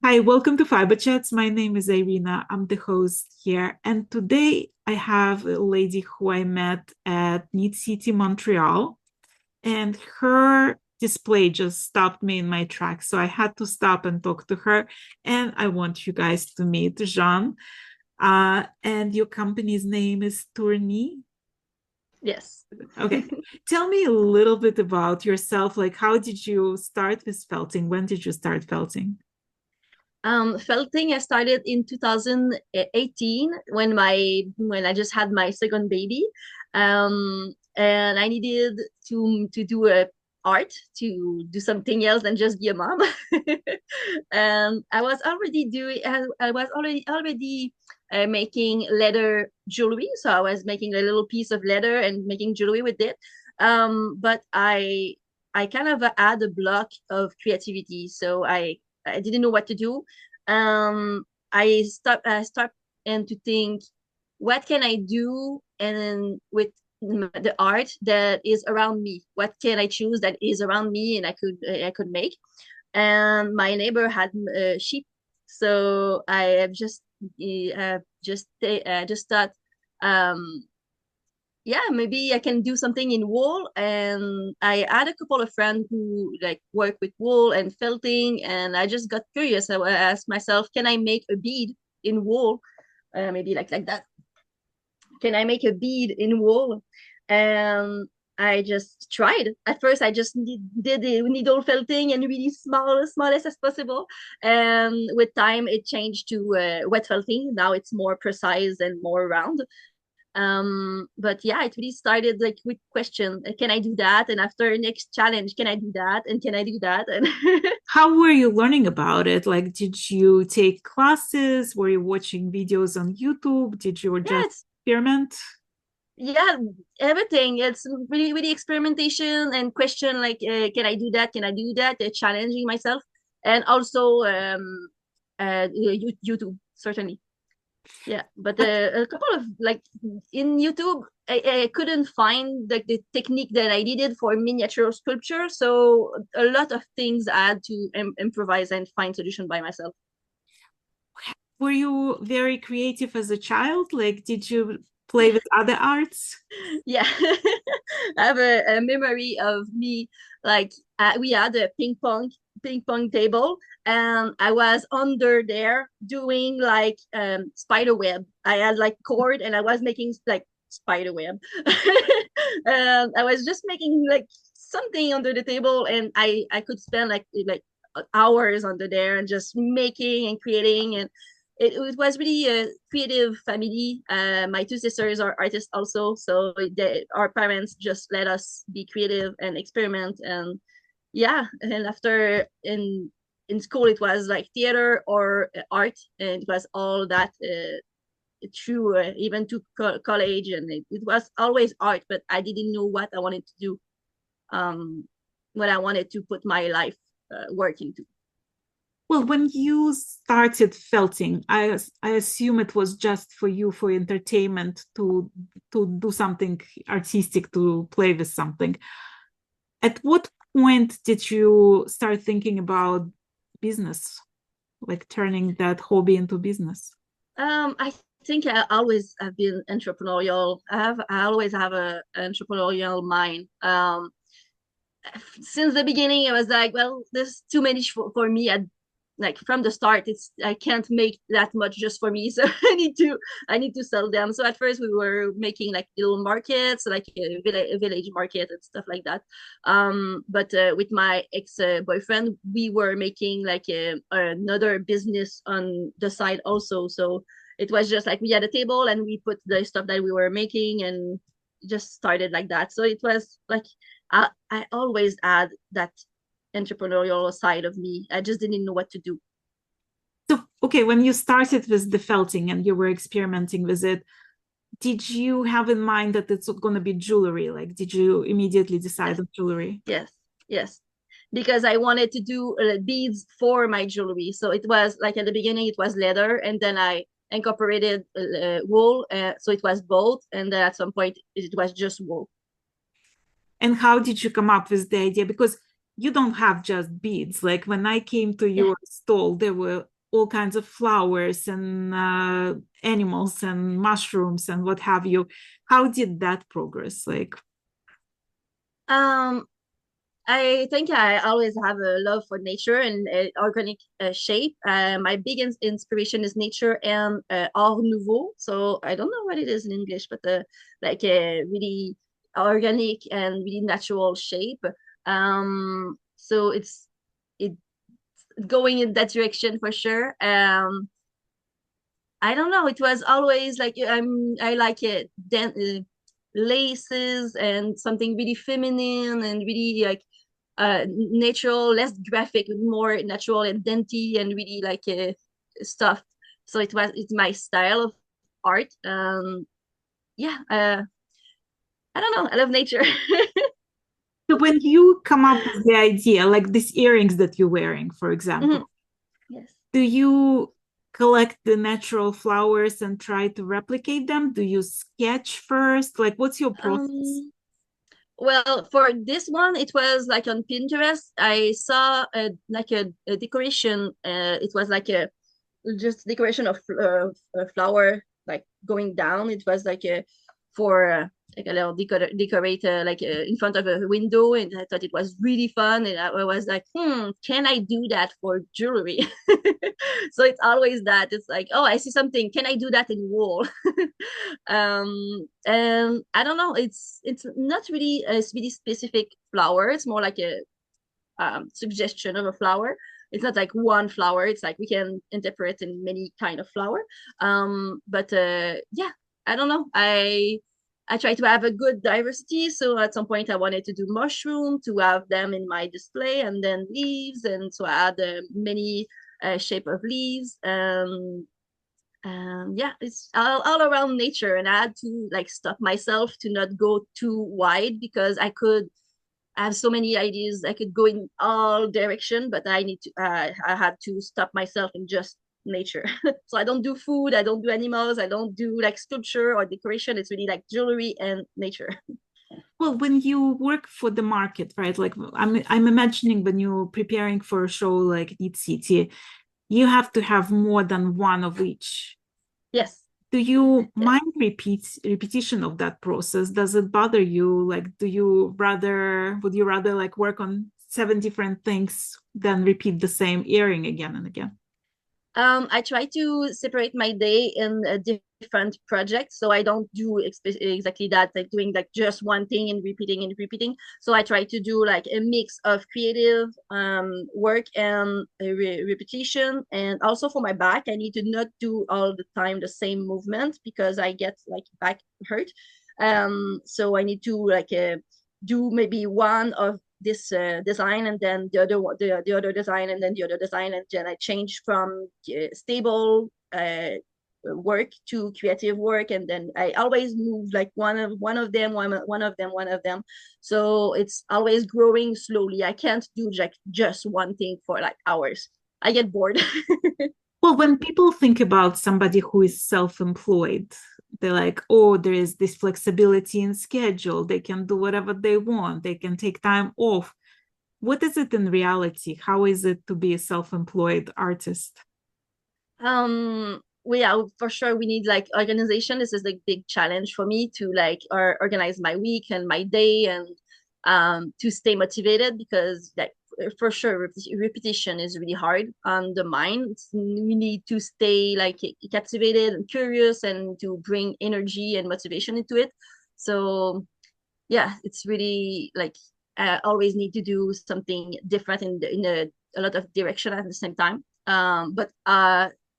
Hi, welcome to Fiberchats. My name is Irina. I'm the host here. And today I have a lady who I met at Knit City, Montreal, and her display just stopped me in my tracks. So I had to stop and talk to her. And I want you guys to meet Jeanne. And your company's name is Tournie. Yes. Okay. Tell me a little bit about yourself. Like, how did you start with felting? When did you start felting? Felting I started in 2018 when I just had my second baby. And I needed to do a art to do something else than just be a mom. And I was already making leather jewelry. So I was making a little piece of leather and making jewelry with it. But I kind of had a block of creativity. So I didn't know what to do. I stopped and to think, what can I do? And then with the art that is around me, what can I choose that is around me and I could make? And my neighbor had sheep, so I have just thought, um, yeah, maybe I can do something in wool. And I had a couple of friends who like work with wool and felting, and I just got curious. I asked myself, can I make a bead in wool? Maybe like that. Can I make a bead in wool? And I just tried. At first, I just did the needle felting and really smallest as possible. And with time, it changed to wet felting. Now it's more precise and more round. But yeah, it really started like with question, can I do that? And after next challenge, can I do that? And can I do that? And How were you learning about it? Like, did you take classes? Were you watching videos on YouTube? Did you yeah, just it's experiment? yeah, everything. It's really experimentation and question like, can I do that? Can I do that? Challenging myself. And also YouTube, certainly. Yeah, but But a couple of like in YouTube, I couldn't find like the technique that I needed for miniature sculpture. So a lot of things I had to improvise and find solution by myself. were you very creative as a child? Like, did you play with other arts? Yeah, I have a memory of me like we had a ping pong table, and I was under there doing like spider web. I had like cord and I was making like spider web. And I was just making like something under the table, and I could spend like hours under there and just making and creating. And it was really a creative family. My two sisters are artists also, so our parents just let us be creative and experiment. And yeah, and after in school, it was like theater or art, and it was all that through even to college, and it was always art. But I didn't know what I wanted to do, um, what I wanted to put my life work into. Well, when you started felting, I assume it was just for you for entertainment to do something artistic, to play with something. At what point did you start thinking about business, like turning that hobby into business? I think I always have been entrepreneurial. I always have a entrepreneurial mind. Since the beginning, I was like, well, there's too many for me. Like from the start, it's I can't make that much just for me, so I need to sell them. So at first, we were making like little markets, like a village market and stuff like that. But with my ex boyfriend, we were making like another business on the side also. So it was just like we had a table and we put the stuff that we were making and just started like that. So it was like I always had that entrepreneurial side of me. I just didn't know what to do. So, okay, when you started with the felting and you were experimenting with it, did you have in mind that it's going to be jewelry? Like, did you immediately decide Yes, on jewelry? yes, yes. Because I wanted to do beads for my jewelry. So it was like at the beginning, it was leather, and then I incorporated wool. So it was both. And then at some point, it was just wool. And how did you come up with the idea? Because you don't have just beads. Like when I came to Yeah. your stall, there were all kinds of flowers and animals and mushrooms and what have you. How did that progress? Like, Um, I think I always have a love for nature and organic shape. My big inspiration is nature and Art Nouveau. So I don't know what it is in English, but like a really organic and really natural shape. So it going in that direction for sure. I don't know. It was always like I like it. Then laces and something really feminine and really like natural, less graphic, more natural and dainty and really like stuff. So it's my style of art. Yeah, I don't know. I love nature. so when you come up with the idea, like these earrings that you're wearing, for example, Mhm. Yes. do you collect the natural flowers and try to replicate them? Do you sketch first? Like, what's your process? Um, well, for this one, it was like on Pinterest. I saw a decoration. It was like a just decoration of a flower like going down. It was like a for like a little decorate like in front of a window, and I thought it was really fun. And I was like, can I do that for jewelry? So it's always that. It's like, oh, I see something. Can I do that in wool? And I don't know. It's not really a really specific flower. It's more like a suggestion of a flower. It's not like one flower. It's like we can interpret in many kind of flower. But yeah, I don't know. I try to have a good diversity. So at some point I wanted to do mushroom to have them in my display, and then leaves, and so I had many shape of leaves. Yeah, it's all around nature, and I had to like stop myself to not go too wide because I have so many ideas. I could go in all direction, but I had to stop myself in just nature. So I don't do food, I don't do animals, I don't do like sculpture or decoration. It's really like jewelry and nature. Well, when you work for the market, right? Like I'm imagining when you're preparing for a show like Knit City, you have to have more than one of each. Yes, Do you yes. mind repetition of that process? Does it bother you? Like, would you rather like work on seven different things than repeat the same earring again and again? I try to separate my day in different projects, so I don't do exactly that, like doing like just one thing and repeating. So I try to do like a mix of creative work and repetition. And also for my back, I need to not do all the time the same movement because I get like back hurt. So I need to like do maybe one of this design and then the other design and then the other design, and then I change from stable work to creative work, and then I always move like one of them. So it's always growing slowly. I can't do like just one thing for like hours. I get bored. Well, when people think about somebody who is self-employed, they're like, oh, there is this flexibility in schedule. They can do whatever they want. They can take time off. What is it in reality? How is it to be a self-employed artist? We yeah, for sure we need like organization. This is like big challenge for me to like organize my week and my day, and to stay motivated because like for sure repetition is really hard on the mind. We need to stay like captivated and curious and to bring energy and motivation into it. So yeah, it's really like I always need to do something different in a lot of direction at the same time. But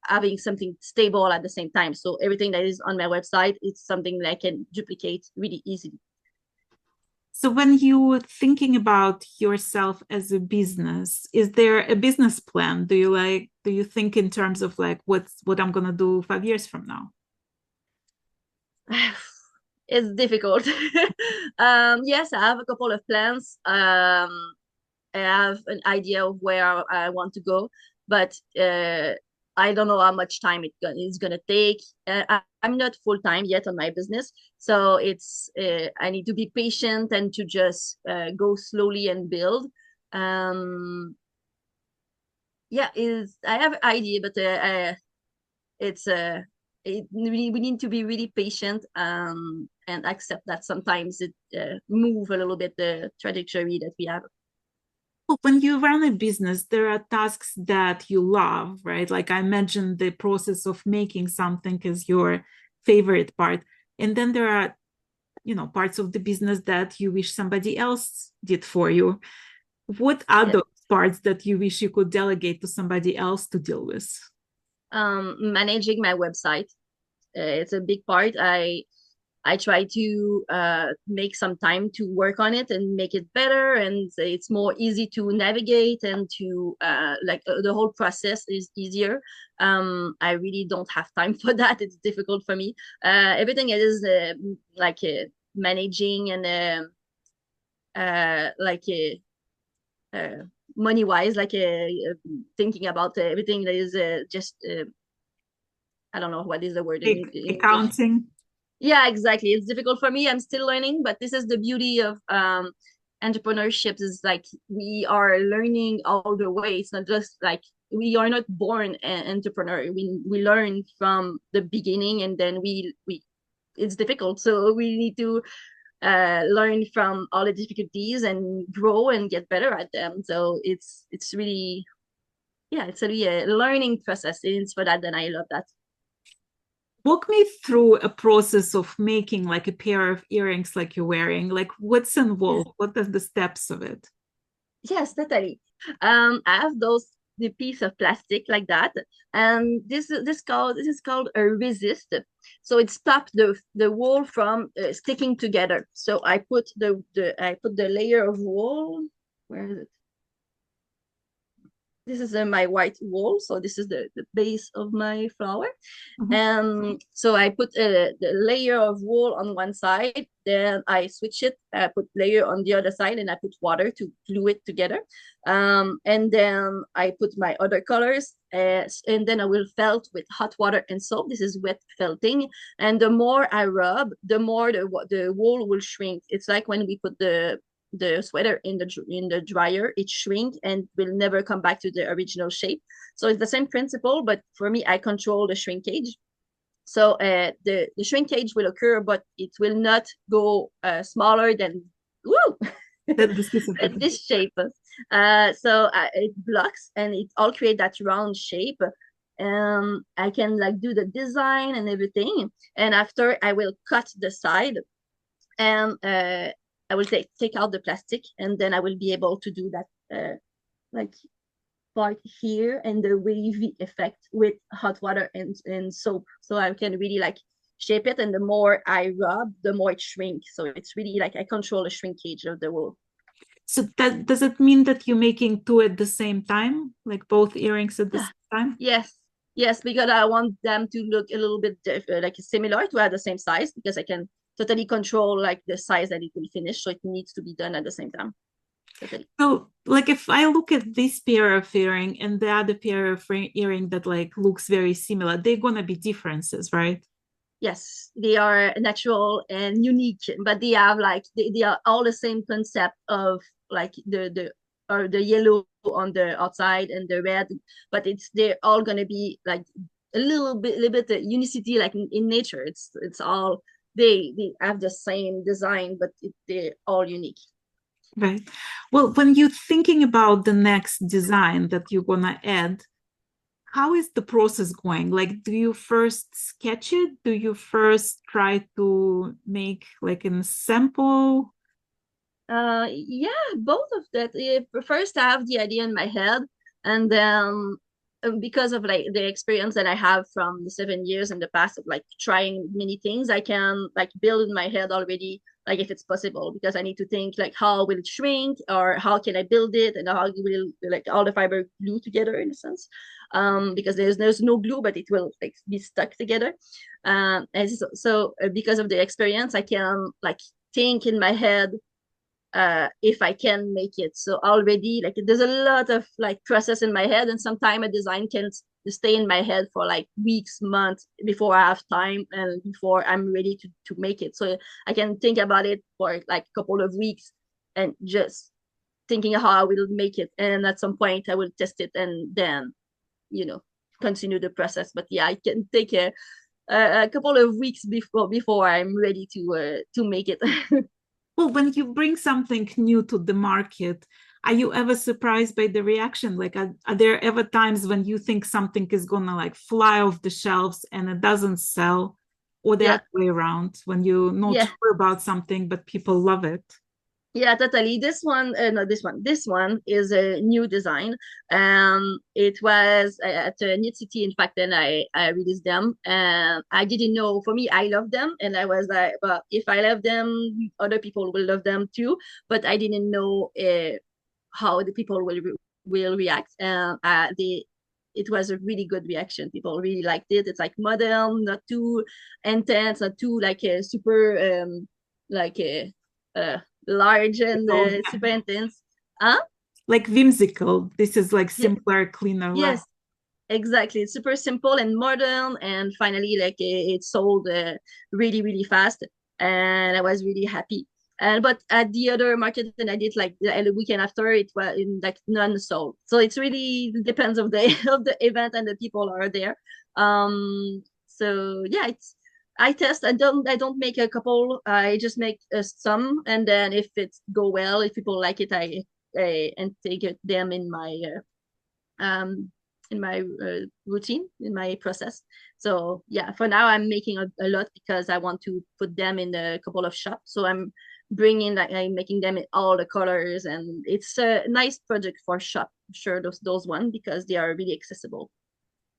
having something stable at the same time. So everything that is on my website, it's something that I can duplicate really easily. So when you're thinking about yourself as a business, is there a business plan? Do you think in terms of like what I'm gonna do 5 years from now? It's difficult. Yes, I have a couple of plans. I have an idea of where I want to go, but I don't know how much time it's gonna take. I'm not full time yet on my business, so it's I need to be patient and to just go slowly and build. Um, Yeah, is I have an idea, but it's we need to be really patient and accept that sometimes it move a little bit the trajectory that we have. Well, when you run a business, there are tasks that you love, right? Like I imagine the process of making something is your favorite part. And then there are, parts of the business that you wish somebody else did for you. What are Yeah. those parts that you wish you could delegate to somebody else to deal with? Managing my website, it's a big part. I try to make some time to work on it and make it better, and it's more easy to navigate and to the whole process is easier. I really don't have time for that. It's difficult for me. Everything is managing and uh, money wise, thinking about everything that is just I don't know what is the word Like in English. accounting? Yeah, exactly. It's difficult for me. I'm still learning, but this is the beauty of entrepreneurship is like we are learning all the way. It's not just like we are not born an entrepreneur. We learn from the beginning and then we it's difficult. So we need to learn from all the difficulties and grow and get better at them. So it's really yeah, it's really a learning process. And it's for that that I love that. Walk me through a process of making like a pair of earrings like you're wearing. Like what's involved? What are the steps of it? Yes, totally. I have those the piece of plastic like that, and this is called a resist. So it stops the wool from sticking together. So I put the layer of wool. Where is it? This is my white wool. So this is the base of my flower. Mhm. And so I put the layer of wool on one side, then I switch it, I put layer on the other side, and I put water to glue it together. And then I put my other colors, and then I will felt with hot water and soap. This is wet felting. And the more I rub, the more the wool will shrink. It's like when we put the sweater in the dryer, it shrink and will never come back to the original shape. So it's the same principle, but for me, I control the shrinkage. So the shrinkage will occur, but it will not go smaller than woo, That's the specific. than this shape. So it blocks and it all create that round shape. I can like do the design and everything, and after I will cut the side and I will take out the plastic, and then I will be able to do that like part here and the wavy effect with hot water and soap. So I can really like shape it, and the more I rub, the more it shrinks. So it's really like I control the shrinkage of the wool. So that does it mean that you're making two at the same time, like both earrings at the Yeah. same time? Yes. Yes, because I want them to look a little bit like similar to have the same size because I can totally control like the size that it will finish. So it needs to be done at the same time. Totally. So, like, if I look at this pair of earring and the other pair of earring that like looks very similar, they're gonna be differences, right? Yes, they are natural and unique, but they have like they are all the same concept of like the yellow on the outside and the red, but they're all gonna be like a little bit unicity like in nature. It's all they have the same design, but they're all unique. Right. Well, when you're thinking about the next design that you're gonna add, how is the process going? Like, do you first sketch it? Do you first try to make like a sample? Yeah, both of that. First, I have the idea in my head, and then because of like the experience that I have from the 7 years in the past of like trying many things, I can like build in my head already, like if it's possible, because I need to think like how will it shrink or how can I build it and how will like all the fiber glue together in a sense. Because there's no glue, but it will like be stuck together. And because of the experience, I can like think in my head if I can make it. So already like there's a lot of like process in my head, and sometimes a design can stay in my head for like weeks, months before I have time and before I'm ready to make it. So I can think about it for like a couple of weeks and just thinking how I will make it, and at some point I will test it and then continue the process. But yeah, it can take a couple of weeks before I'm ready to make it. Well, when you bring something new to the market, are you ever surprised by the reaction? Like, are there ever times when you think something is gonna like fly off the shelves and it doesn't sell, or the Yeah, other way around when you're not yeah. sure about something but people love it? Yeah, totally. This one, no, this one is a new design. It was at Knit City, in fact, and I released them, and I didn't know. For me, I love them, and I was like, well, if I love them, other people will love them too. But I didn't know how the people will react, and it was a really good reaction. People really liked it. It's like modern, not too intense, not too like a super like a large and So, super intense. Huh? like whimsical. This is like Yeah, simpler, cleaner, less. yes, exactly. It's super simple and modern, and finally, like it sold really, really fast, and I was really happy. And but at the other market that I did, like the weekend after, it was in like none sold. So it's really depends of the of the event and the people are there. So yeah, it's I test. I don't make a couple. I just make some, and then if it go well, if people like it, I and take them um in my routine, in my process. So yeah, for now I'm making a lot because I want to put them in a couple of shops. So bringing like I'm making them in all the colors, and it's a nice project for shop. Sure, those one because they are really accessible.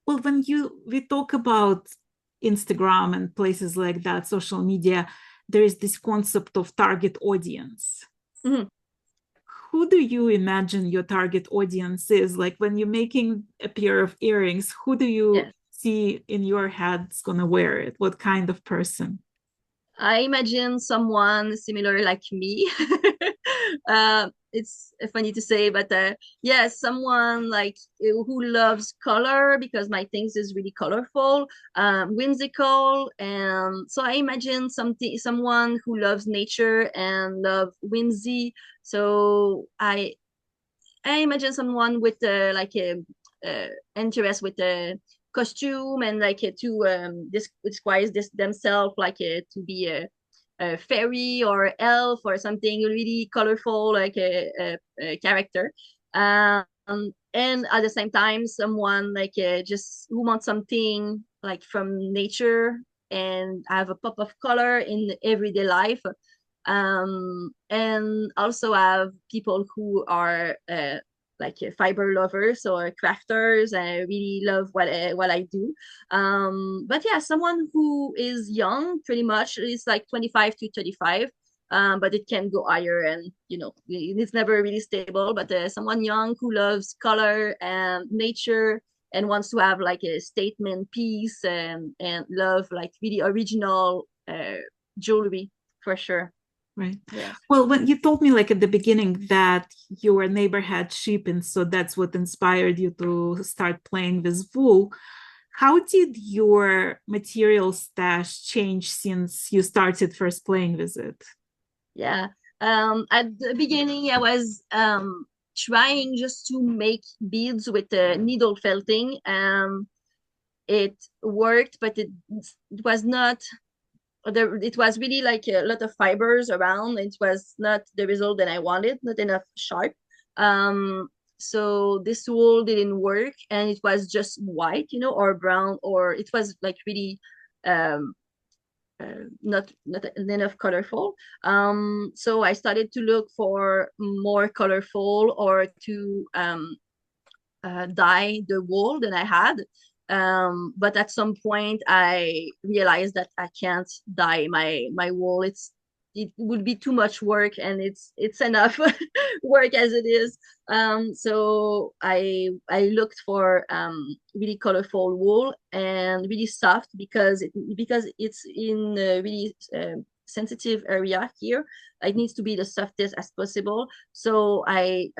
Well, when we talk about Instagram and places like that, social media, there is this concept of target audience. Mhm. Who do you imagine your target audience is? Like when you're making a pair of earrings, who do you Yeah. see in your head is gonna wear it? What kind of person? I imagine someone similar like me. It's funny to say, but yeah, someone like who loves color because my things is really colorful, whimsical, and so I imagine someone who loves nature and love whimsy. So I imagine someone with like a interest with a costume and like to this describes this themselves like to be a fairy or elf or something really colorful like a character. And at the same time, someone like just who wants something like from nature and have a pop of color in everyday life, and also have people who are like fiber lovers or crafters and I really love what I do. But yeah, someone who is young, pretty much, is like 25 to 35. But it can go higher, and it's never really stable. But someone young who loves color and nature and wants to have like a statement piece and love like really original jewelry for sure. Right. Yes. Well, when you told me like at the beginning that your neighbor had sheep, and so that's what inspired you to start playing with wool, how did your material stash change since you started first playing with it? Yeah. At the beginning, I was trying just to make beads with the needle felting. It worked, but it was not it was really like a lot of fibers around. It was not the result that I wanted, not enough sharp. Um, so this wool didn't work, and it was just white, or brown, or it was like really um not enough colorful. So I started to look for more colorful or to dye the wool that I had. But at some point, I realized that I can't dye my wool. It would be too much work, and it's enough work as it is. So I looked for really colorful wool and really soft because it's in a really sensitive area here. It needs to be the softest as possible. So I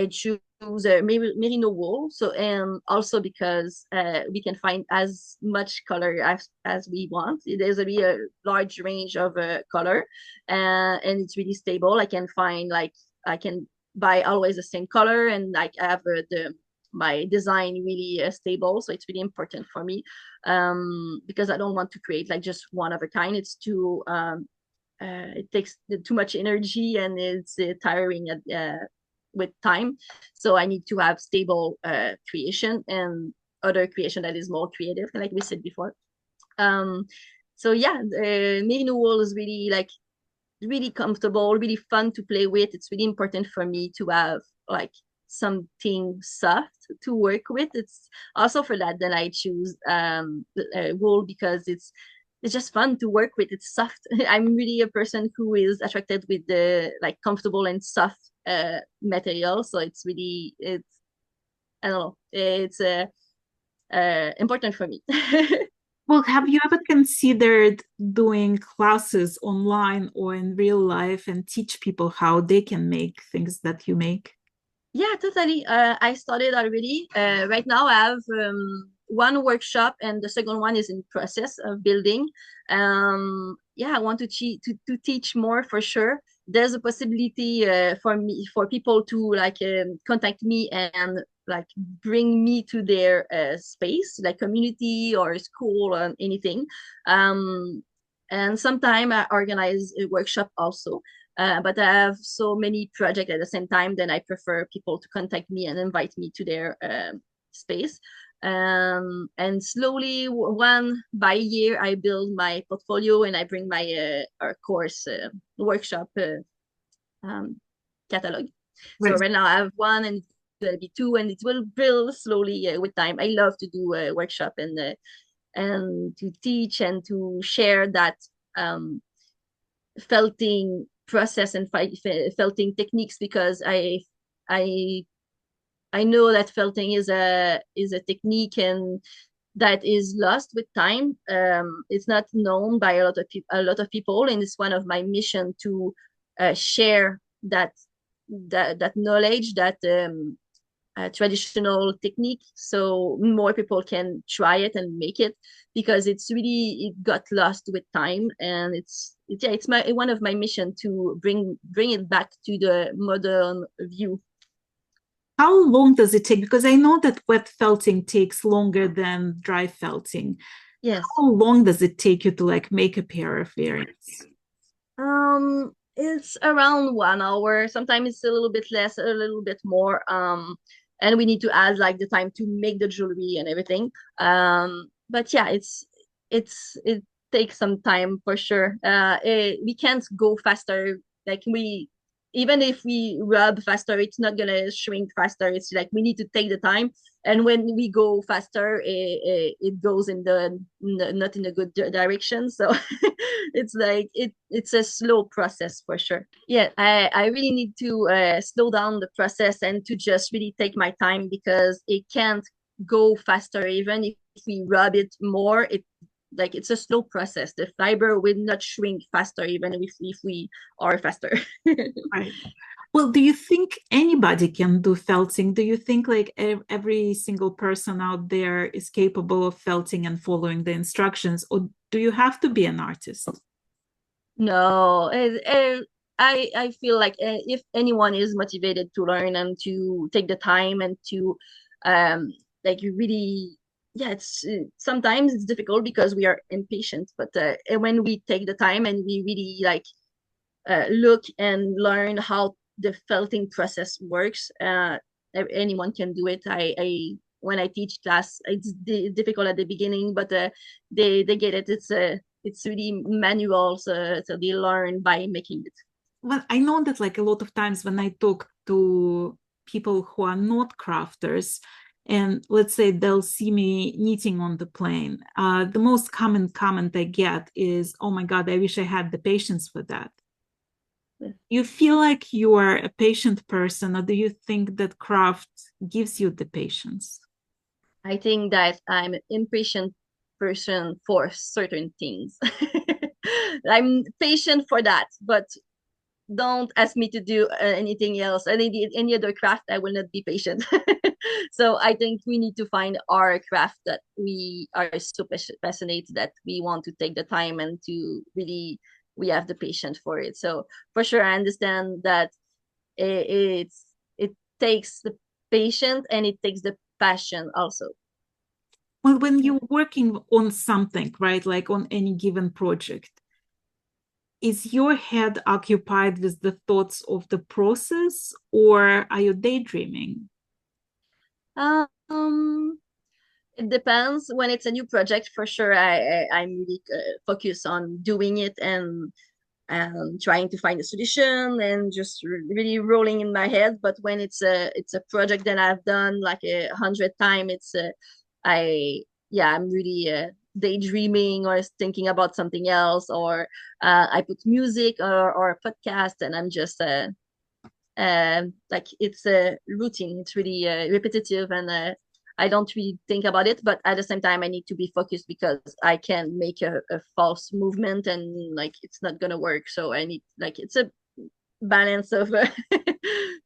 choose merino wool. So and also because we can find as much color as we want. There's a really large range of color, and it's really stable. I can find like I can buy always the same color, and like I have my design really stable. So it's really important for me, because I don't want to create like just one of a kind. It's too it takes too much energy, and it's tiring with time. So I need to have stable creation and other creation that is more creative, like we said before. Um, so yeah, merino wool is really like really comfortable, really fun to play with. It's really important for me to have like something soft to work with. It's also for that that I choose wool, because it's just fun to work with. It's soft. I'm really a person who is attracted with the like comfortable and soft material. So it's I don't know, it's important for me. Well, have you ever considered doing classes online or in real life and teach people how they can make things that you make? Yeah, totally. I started already. Right now, I have one workshop, and the second one is in process of building. Yeah, I want to teach more for sure. There's a possibility for people to like contact me and like bring me to their space, like community or school or anything. Um, and sometime I organize a workshop also. But I have so many projects at the same time, then I prefer people to contact me and invite me to their space. And slowly, one by year, I build my portfolio and I bring my course workshop um, catalog. So Right. right now I have one, and it's gonna be two, and it will build slowly with time. I love to do a workshop and to teach and to share that um, felting process and felting techniques, because I I know that felting is a technique and that is lost with time. It's not known by a lot of people, and it's one of my mission to share that knowledge, that traditional technique, so more people can try it and make it, because it got lost with time, and it's my one of my mission to bring it back to the modern view. How long does it take? Because I know that wet felting takes longer than dry felting. Yes. How long does it take you to like make a pair of earrings? It's around 1 hour. Sometimes it's a little bit less, a little bit more. And we need to add like the time to make the jewelry and everything. But yeah, it takes some time for sure. We can't go faster. Like even if we rub faster, it's not gonna shrink faster. It's like we need to take the time, and when we go faster, it goes in the not in a good direction. So it's like it's a slow process for sure. Yeah, I really need to slow down the process and to just really take my time, because it can't go faster. Even if we rub it more, it's a slow process. The fiber will not shrink faster even if we are faster. Right. Well, do you think anybody can do felting? Do you think like every single person out there is capable of felting and following the instructions, or do you have to be an artist? No, I feel like if anyone is motivated to learn and to take the time and to um like you really, yeah, it's sometimes it's difficult because we are impatient, but when we take the time and we really like look and learn how the felting process works, anyone can do it. I when I teach class, it's difficult at the beginning, but they get it. It's really manual, so they learn by making it. Well, I know that like a lot of times when I talk to people who are not crafters, and let's say they'll see me knitting on the plane, the most common comment I get is, "Oh my God, I wish I had the patience for that." You feel like you are a patient person, or do you think that craft gives you the patience? I think that I'm an impatient person for certain things. I'm patient for that, but don't ask me to do anything else, any other craft. I will not be patient. So I think we need to find our craft that we are so passionate, that we want to take the time and to really we have the patience for it. So for sure I understand that it takes the patience and it takes the passion also. Well, when you're working on something, right, like on any given project, is your head occupied with the thoughts of the process or are you daydreaming? Um, it depends. When it's a new project, for sure, I'm really focused on doing it and trying to find a solution and just really rolling in my head. But when it's a project that I've done like 100 times, I yeah, I'm really daydreaming or thinking about something else, or I put music or a podcast, and I'm just like it's a routine. It's really repetitive, and I don't really think about it. But at the same time, I need to be focused because I can make a false movement and like it's not gonna work. So I need like it's a balance of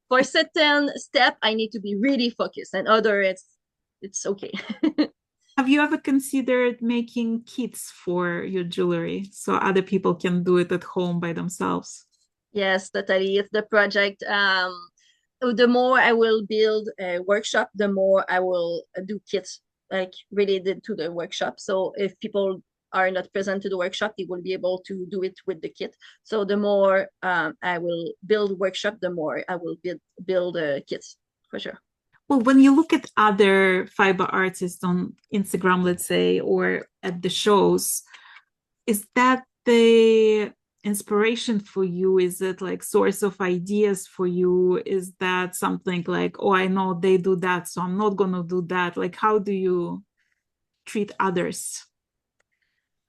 for certain step I need to be really focused, and other it's okay. Have you ever considered making kits for your jewelry so other people can do it at home by themselves? Yes, totally. It's the project. The more I will build a workshop, the more I will do kits like related to the workshop. So if people are not present to the workshop, they will be able to do it with the kit. So the more I will build workshop, the more I will build kits for sure. Well, when you look at other fiber artists on Instagram, let's say, or at the shows, is that the inspiration for you? Is it like source of ideas for you? Is that something like, oh, I know they do that, so I'm not gonna do that? Like, how do you treat others?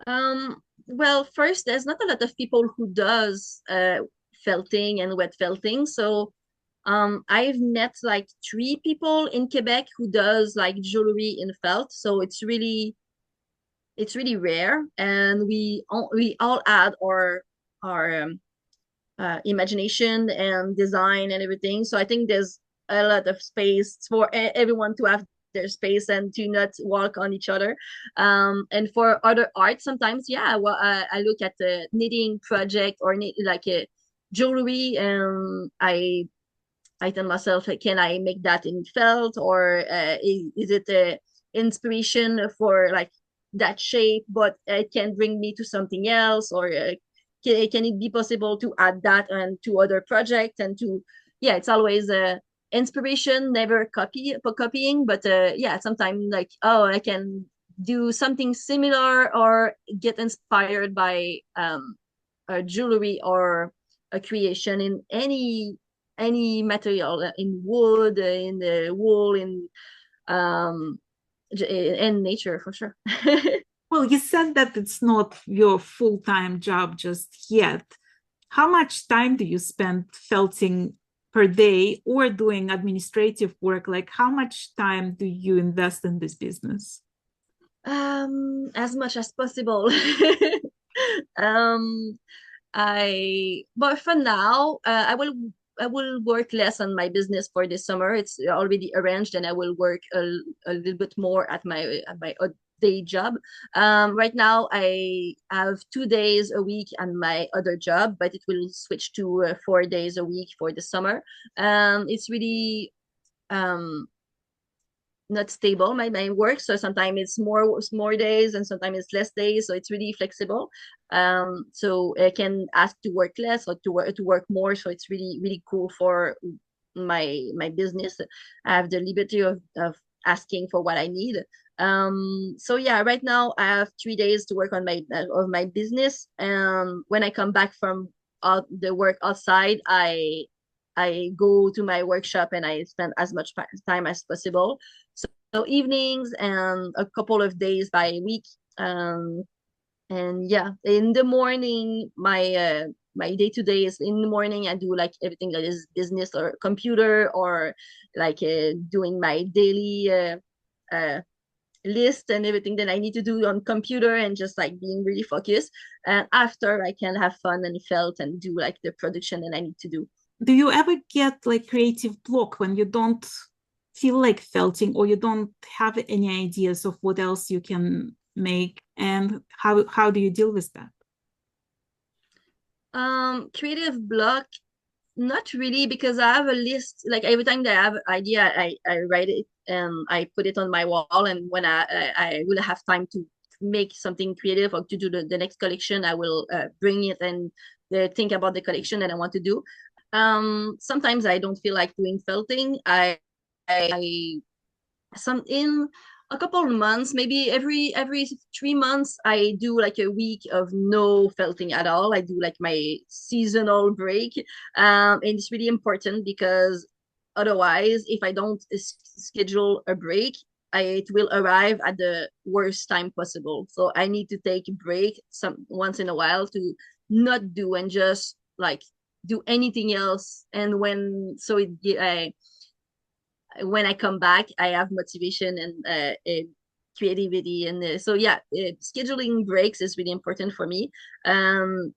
Well, first, there's not a lot of people who does felting and wet felting. So I've met like three people in Quebec who does like jewelry in felt. So it's really rare, and we all add our imagination and design and everything. So I think there's a lot of space for everyone to have their space and to not walk on each other. And for other art, sometimes, yeah, well, I look at the knitting project or like a jewelry, and I tell myself, can I make that in felt, or is it a inspiration for like that shape, but it can bring me to something else, or can it be possible to add that and to other projects and to yeah, it's always a inspiration, never copying, but yeah, sometimes like oh, I can do something similar or get inspired by a jewelry or a creation in any material in wood, in the wool, um in nature for sure. Well, you said that it's not your full-time job just yet. How much time do you spend felting per day or doing administrative work? Like, how much time do you invest in this business? As much as possible. um but for now, I will work less on my business for this summer. It's already arranged, and I will work a little bit more at my day job. Right now, I have 2 days a week on my other job, but it will switch to 4 days a week for the summer. It's really um not stable, my work, so sometimes it's more days and sometimes it's less days, so it's really flexible. So I can ask to work less or to work more, so it's really really cool for my business. I have the liberty of asking for what I need. So yeah, right now I have 3 days to work on my business, and when I come back from the work outside, I go to my workshop and I spend as much time as possible. So evenings and a couple of days by week. Um, and yeah, in the morning, my day to day is in the morning. I do like everything that is business or computer, or like doing my daily uh, list and everything that I need to do on computer, and just like being really focused. And after, I can have fun and felt and do like the production that I need to do. Do you ever get like creative block when you don't feel like felting or you don't have any ideas of what else you can make? And how do you deal with that? Creative block. Not really, because I have a list. Like every time that I have an idea, I write it and I put it on my wall. And when I will have time to make something creative or to do the next collection, I will bring it and think about the collection that I want to do. Sometimes I don't feel like doing felting. I some in a couple of months, maybe every 3 months, I do like a week of no felting at all. I do like my seasonal break. And it's really important because otherwise, if I don't schedule a break, it will arrive at the worst time possible. So I need to take a break once in a while to not do and just like do anything else. And when I come back, I have motivation and creativity. And so, yeah, scheduling breaks is really important for me. Um,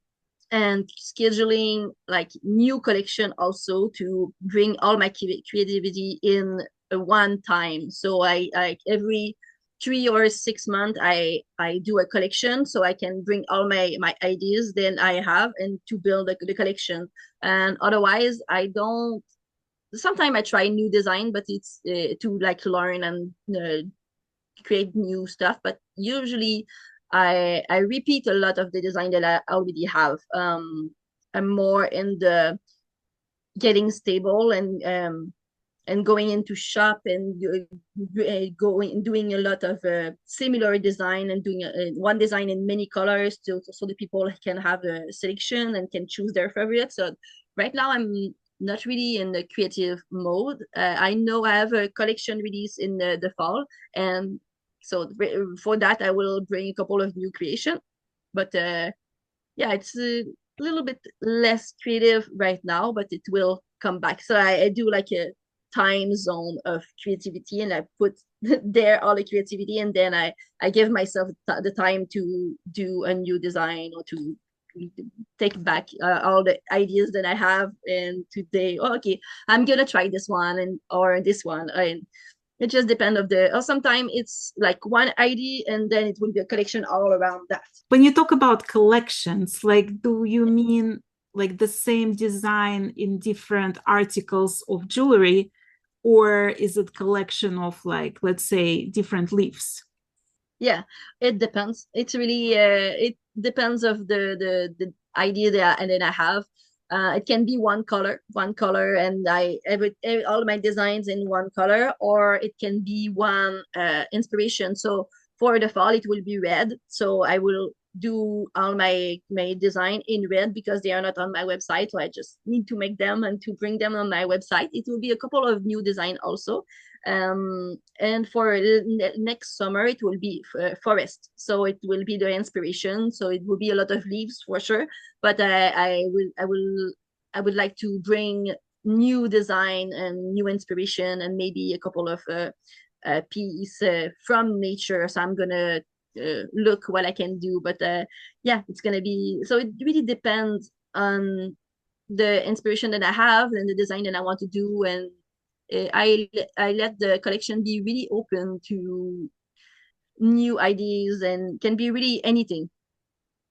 and scheduling like new collection also to bring all my creativity in one time. So I like every 3 or 6 months, I do a collection so I can bring all my ideas then I have and to build the collection. And otherwise, I don't sometimes I try new design, but it's to like learn and create new stuff. But usually, I repeat a lot of the design that I already have. I'm more in the getting stable and going into shop and going doing a lot of similar design and doing one design in many colors so the people can have a selection and can choose their favorite. So right now I'm not really in the creative mode. I know I have a collection release in the fall, and so for that I will bring a couple of new creation. But yeah, it's a little bit less creative right now, but it will come back. So I do like a time zone of creativity and I put there all the creativity and then I give myself the time to do a new design or to take back all the ideas that I have and today, oh, okay, I'm gonna try this one and or this one. And it just depends of the or sometimes it's like one idea and then it will be a collection all around that. When you talk about collections, like, do you mean like the same design in different articles of jewelry, or is it collection of, like, let's say, different leaves? Yeah, it depends. It's really it depends of the idea that and then I have. It can be one color, and all my designs in one color, or it can be one inspiration. So for the fall, it will be red. So I will do all my design in red because they are not on my website. So I just need to make them and to bring them on my website. It will be a couple of new design also. And for next summer it will be forest, so it will be the inspiration, so it will be a lot of leaves for sure, but I would like to bring new design and new inspiration and maybe a couple of piece from nature, so I'm gonna look what I can do. But yeah, it's gonna be, so it really depends on the inspiration that I have and the design that I want to do. And I let the collection be really open to new ideas and can be really anything.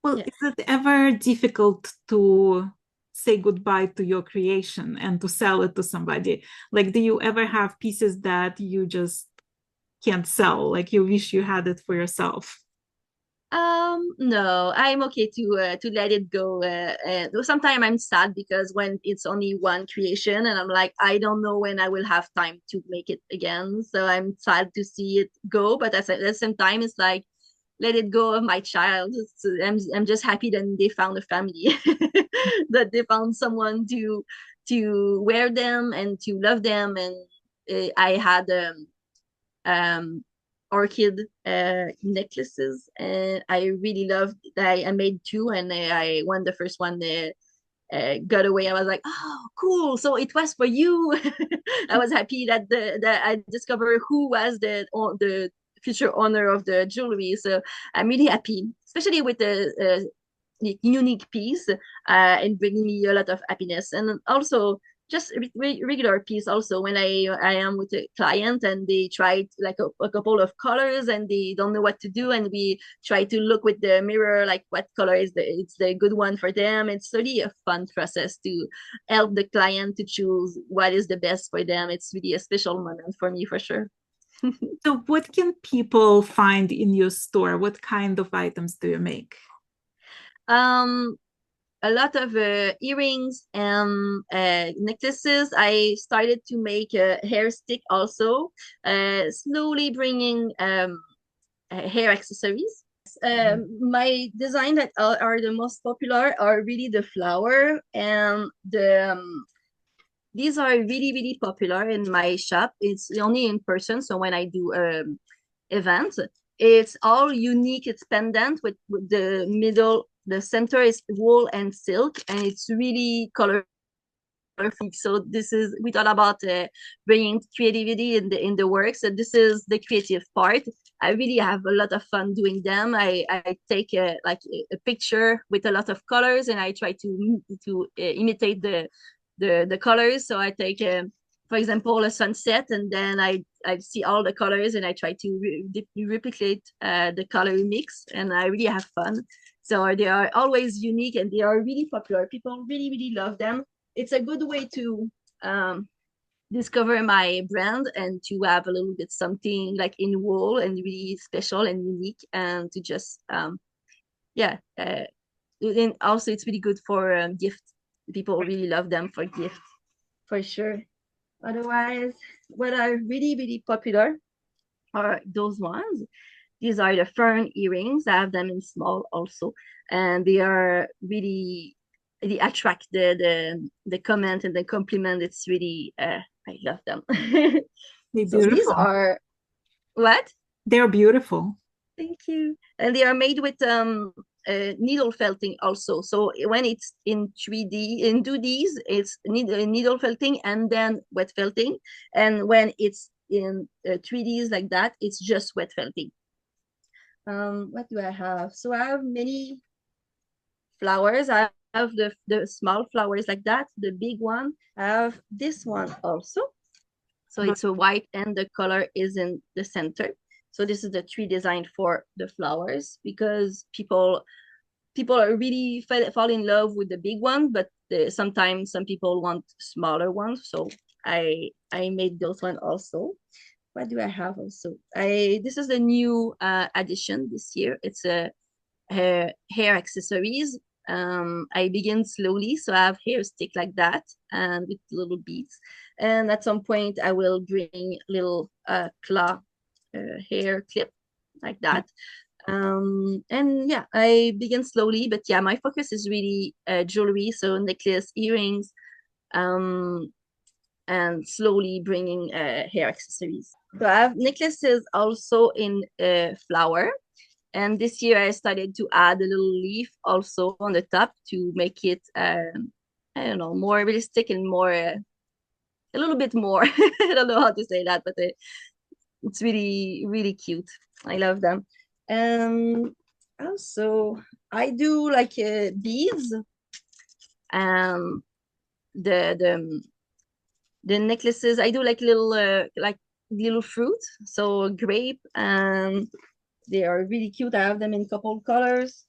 Well, Yeah. is it ever difficult to say goodbye to your creation and to sell it to somebody? Like, do you ever have pieces that you just can't sell, like you wish you had it for yourself? No, I'm okay to let it go. And sometimes I'm sad because when it's only one creation, and I'm like, I don't know when I will have time to make it again. So I'm sad to see it go. But at the same time, it's like, let it go of my child. I'm just happy that they found a family, that they found someone to wear them and to love them. And I had um, orchid necklaces, and I really loved that. I made two, and I when the first one got away, I was like, oh, cool! So it was for you. I was happy that that I discovered who was the future owner of the jewelry. So I'm really happy, especially with the unique piece and bringing me a lot of happiness. And also just regular piece also when I am with a client and they tried like a couple of colors and they don't know what to do, and we try to look with the mirror like what color is the good one for them. It's really a fun process to help the client to choose what is the best for them. It's really a special moment for me for sure. So, what can people find in your store? What kind of items do you make? um a lot of earrings and necklaces. I started to make a hair stick also, slowly bringing hair accessories. My design that are the most popular are really the flower and these are really popular in my shop. It's only in person, so when I do events, it's all unique. It's pendant with the center is wool and silk, and it's really colorful. So this is we thought about bringing creativity in the work. So this is the creative part. I really have a lot of fun doing them. I take like a picture with a lot of colors, and I try to imitate the colors. So I take for example a sunset, and then I see all the colors, and I try to replicate the color mix, and I really have fun. So they are always unique, and they are really popular. People really love them. It's a good way to discover my brand and to have a little bit something like in wool and really special and unique, and to just yeah and also it's really good for gift. People really love them for gift for sure. Otherwise, what are really popular are those ones. These are the fern earrings. I have them in small also, and they are really attract the comment and the compliment. It's really I love them. They're So these beautiful. are what? They're beautiful. Thank you. And they are made with needle felting also. So when it's in 3D, in 2Ds, it's needle felting and then wet felting. And when it's in 3Ds like that, it's just wet felting. What do I have? So I have many flowers. I have the small flowers like that, the big one. I have this one also. So it's a white and the color is in the center. So this is the tree design for the flowers because people are really fall in love with the big one, but sometimes some people want smaller ones. So I made those one also. What do I have also? This is the new addition this year. It's a hair accessories. I begin slowly, so I have hair stick like that and with little beads. And at some point, I will bring little claw hair clip like that. And yeah, I begin slowly, but yeah, my focus is really jewelry, so necklace, earrings, um, and slowly bringing hair accessories. So I have necklaces also in flower. And this year I started to add a little leaf also on the top to make it, I don't know, more realistic and more, a little bit more. I don't know how to say that, but it's really cute. I love them. And also, I do like beads. Um, the the necklaces. I do like little fruit, so grape, and they are really cute. I have them in couple colors.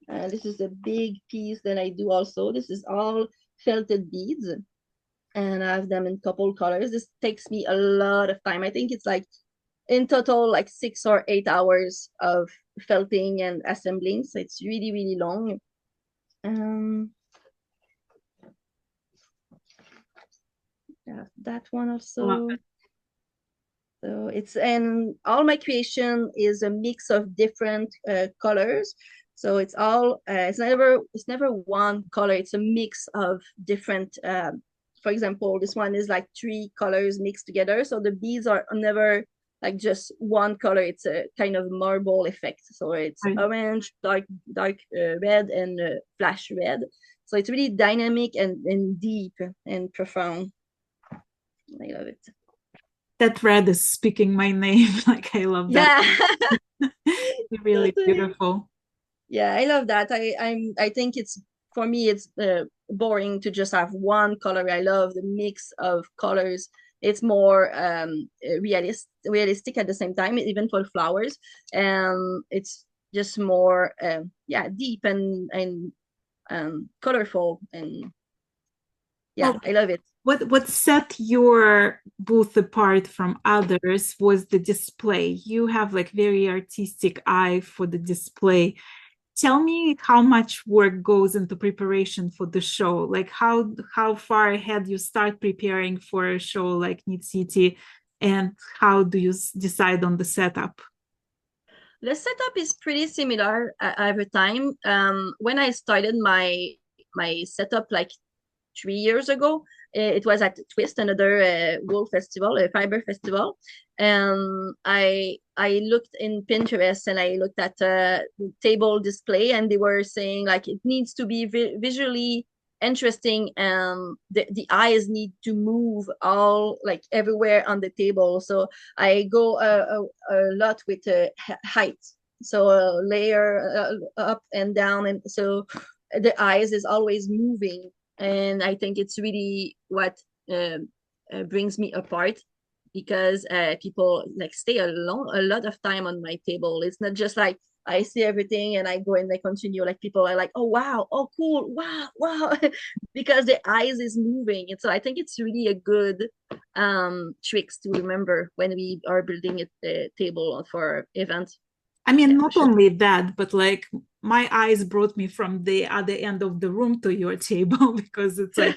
This is a big piece that I do also. This is all felted beads, and I have them in couple colors. This takes me a lot of time. I think it's like in total like 6 or 8 hours of felting and assembling. So it's really long. Um, yeah, that one Love also. it. So it's and all my creation is a mix of different colors. So it's all it's never one color. It's a mix of different. For example, this one is like 3 colors mixed together. So the beads are never like just one color. It's a kind of marble effect. So it's Right. orange, dark red, and flash red. So it's really dynamic and deep and profound. I love it. That red is speaking my name. Like I love that. Yeah. Really Totally. beautiful. Yeah, I love that. I think it's for me, it's boring to just have one color. I love the mix of colors. It's more realistic at the same time, even for flowers. And it's just more, yeah, deep and colorful. And yeah, Well, I love it. what set your booth apart from others was the display. You have like very artistic eye for the display. Tell me how much work goes into preparation for the show. Like how far ahead you start preparing for a show like Knit City, and how do you decide on the setup? The setup is pretty similar every time. When I started my setup like 3 years ago, it was at Twist, another wool festival, a fiber festival. And I looked in Pinterest and I looked at table display, and they were saying like it needs to be visually interesting, and the eyes need to move all like everywhere on the table. So I go a lot with height, so a layer up and down, and so the eyes is always moving. And I think it's really what brings me apart, because people like stay a lot of time on my table. It's not just like I see everything and I go and I continue. Like people are like, oh wow, oh cool, wow, wow, because the eyes is moving. And so I think it's really a good tricks to remember when we are building a table for events. I mean, Yeah, for not sure. only that, but like my eyes brought me from the other end of the room to your table because it's like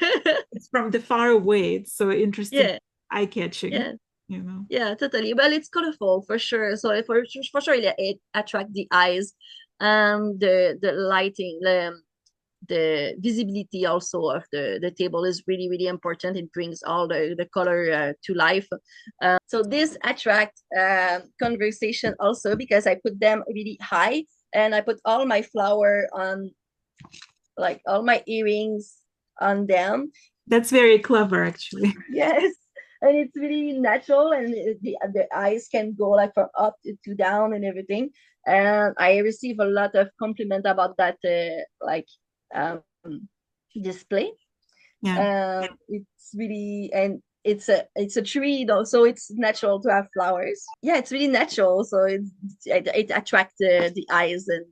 it's from the far away. It's so interesting, Yeah, eye-catching, yeah. you know. Yeah, totally. Well, it's colorful for sure. So for sure, it attract the eyes, the lighting, the visibility also of the table is really really important. It brings all the color to life. So this attract conversation also, because I put them really high, and I put all my flower on, like all my earrings on them. That's very clever, actually. Yes, and it's really natural, and the eyes can go like from up to down and everything. And I receive a lot of compliment about that, like um, display. Yeah. It's really, and it's a tree though, so it's natural to have flowers. Yeah, it's really natural, so it attracts the eyes and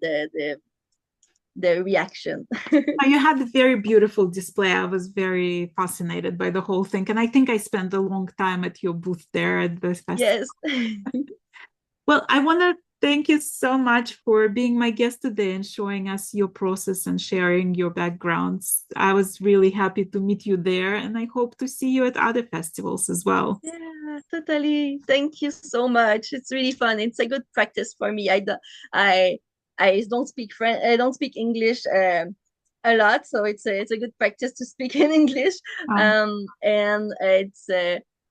the reaction. You had a very beautiful display. I was very fascinated by the whole thing. And I think I spent a long time at your booth there at the festival. Yes. Well, I want to thank you so much for being my guest today and showing us your process and sharing your backgrounds. I was really happy to meet you there, and I hope to see you at other festivals as well. Yeah, totally. Thank you so much. It's really fun. It's a good practice for me. I I don't speak French. I don't speak English a lot, so it's a good practice to speak in English. Um, And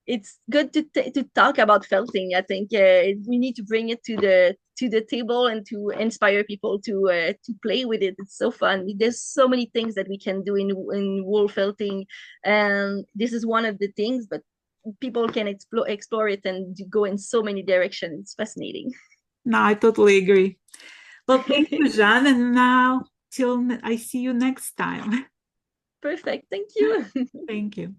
it's good to talk about felting. I think we need to bring it to the table and to inspire people to play with it. It's so fun. There's so many things that we can do in wool felting, and this is one of the things. But people can explore it and go in so many directions. It's fascinating. no, I totally agree. Well, thank you, Jeanne. And now, till I see you next time. Perfect. Thank you. Thank you.